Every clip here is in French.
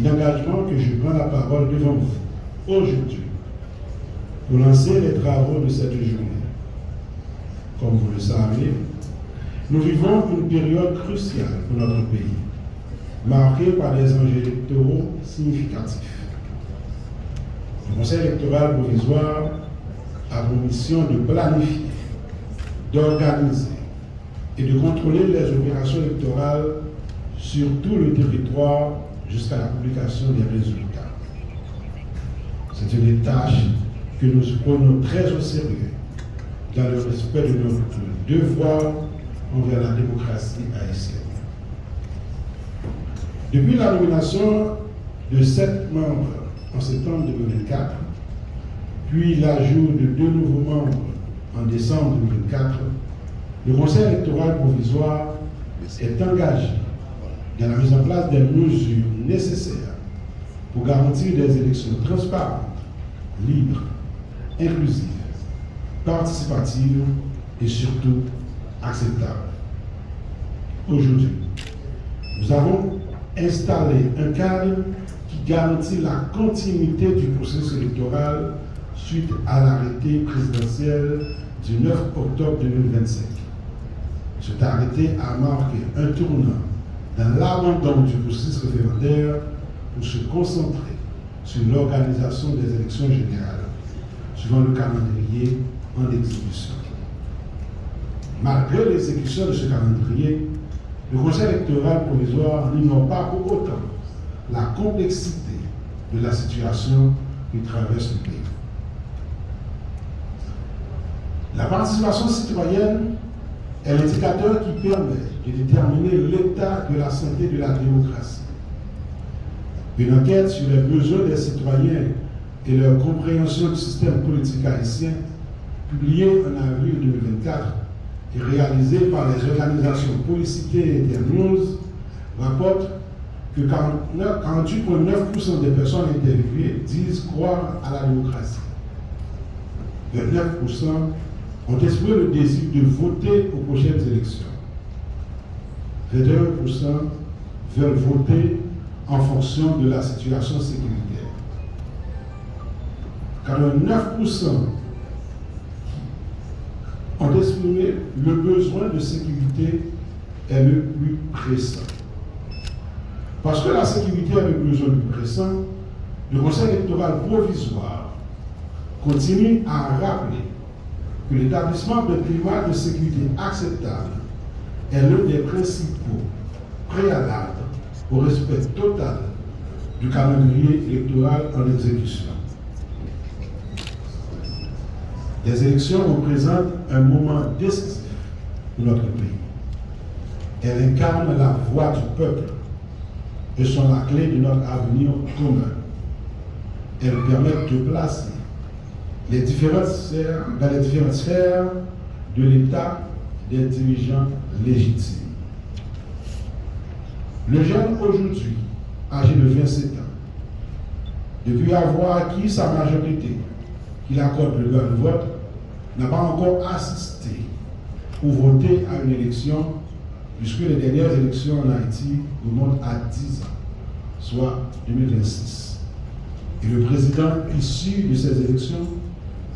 d'engagement que je prends la parole devant vous aujourd'hui pour lancer les travaux de cette journée. Comme vous le savez, nous vivons une période cruciale pour notre pays, marquée par des enjeux électoraux significatifs. Le Conseil électoral provisoire a pour mission de planifier, d'organiser et de contrôler les opérations électorales sur tout le territoire jusqu'à la publication des résultats. C'est une tâche que nous prenons très au sérieux dans le respect de notre devoir envers la démocratie haïtienne. Depuis la nomination de 7 membres en septembre 2024, puis l'ajout de 2 nouveaux membres en décembre 2024, le Conseil électoral provisoire est engagé dans la mise en place des mesures nécessaires pour garantir des élections transparentes, libres, inclusives, participatives et surtout acceptables. Aujourd'hui, nous avons installé un cadre qui garantit la continuité du processus électoral suite à l'arrêté présidentiel du 9 octobre 2025. Cet arrêté a marqué un tournant dans l'abandon du processus référendaire pour se concentrer sur l'organisation des élections générales, suivant le calendrier en exécution. Malgré l'exécution de ce calendrier, le Conseil électoral provisoire n'ignore pas pour autant la complexité de la situation qui traverse le pays. La participation citoyenne est l'indicateur qui permet de déterminer l'état de la santé de la démocratie. Une enquête sur les besoins des citoyens et leur compréhension du système politique haïtien, publiée en avril 2024 et réalisée par les organisations Policité et Internews, rapporte que 48,9% des personnes interviewées disent croire à la démocratie. 29% ont exprimé le désir de voter aux prochaines élections. 21% veulent voter en fonction de la situation sécuritaire. 49% ont exprimé le besoin de sécurité est le plus pressant. Parce que la sécurité est le besoin le plus pressant, le Conseil électoral provisoire continue à rappeler que l'établissement d'un climat de sécurité acceptable est l'un des principaux préalables au respect total du calendrier électoral en exécution. Les élections représentent un moment décisif pour notre pays. Elles incarnent la voix du peuple et sont la clé de notre avenir commun. Elles permettent de placer dans les différentes sphères de l'État des dirigeants légitimes. Le jeune aujourd'hui, âgé de 27 ans, depuis avoir acquis sa majorité, qu'il accorde le droit de vote, n'a pas encore assisté ou voté à une élection, puisque les dernières élections en Haïti remontent à 10 ans, soit 2026. Et le président issu de ces élections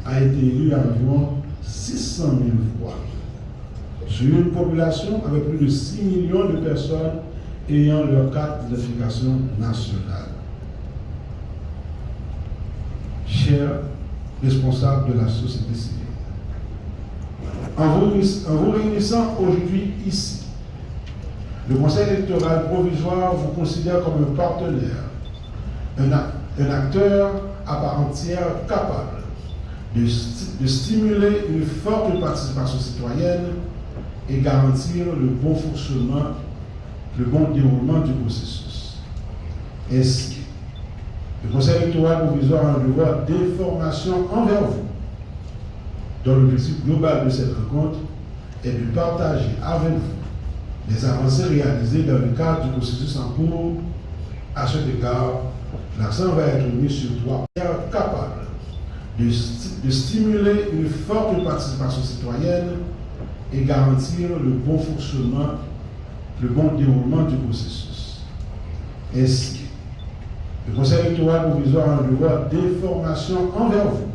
a été élu à environ 600 000 voix, sur une population avec plus de 6 millions de personnes ayant leur carte d'identification nationale. Chers responsables de la société civile, en vous réunissant aujourd'hui ici, le Conseil électoral provisoire vous considère comme un partenaire, un acteur à part entière capable de stimuler une forte participation citoyenne et garantir le bon fonctionnement, le bon déroulement du processus. Ainsi, le Conseil électoral provisoire a un devoir d'information envers vous, dont l'objectif global de cette rencontre est de partager avec vous les avancées réalisées dans le cadre du processus en cours. À cet égard, l'accent va être mis sur 3 capables de stimuler une forte participation citoyenne et garantir le bon fonctionnement, le bon déroulement du processus. Ainsi, Le Conseil électoral provisoire a un devoir d'information envers vous,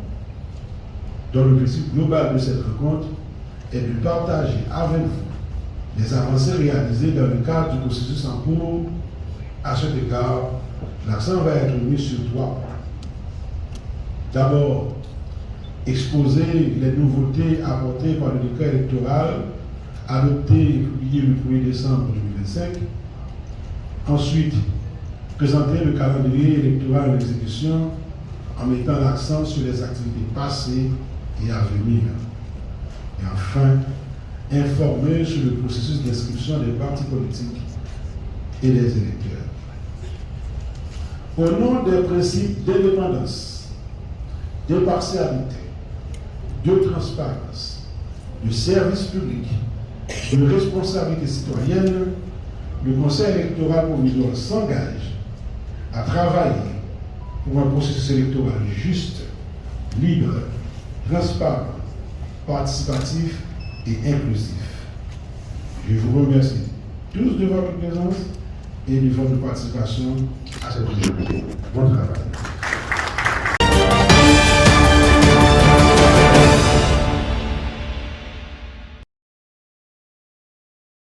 dont le principe global de cette rencontre est de partager avec vous les avancées réalisées dans le cadre du processus en cours. À cet égard, l'accent va être mis sur 3 points. D'abord, exposer les nouveautés apportées par le décret électoral adopté et publié le 1er décembre 2025. Ensuite, présenter le calendrier électoral en exécution en mettant l'accent sur les activités passées et à venir. Et enfin, informer sur le processus d'inscription des partis politiques et des électeurs. Au nom des principes d'indépendance, d'impartialité, de transparence, de service public, de responsabilité citoyenne, le Conseil électoral provisoire s'engage à travailler pour un processus électoral juste, libre, transparent, participatif et inclusif. Je vous remercie tous de votre présence et de votre participation à cette journée. Bon travail.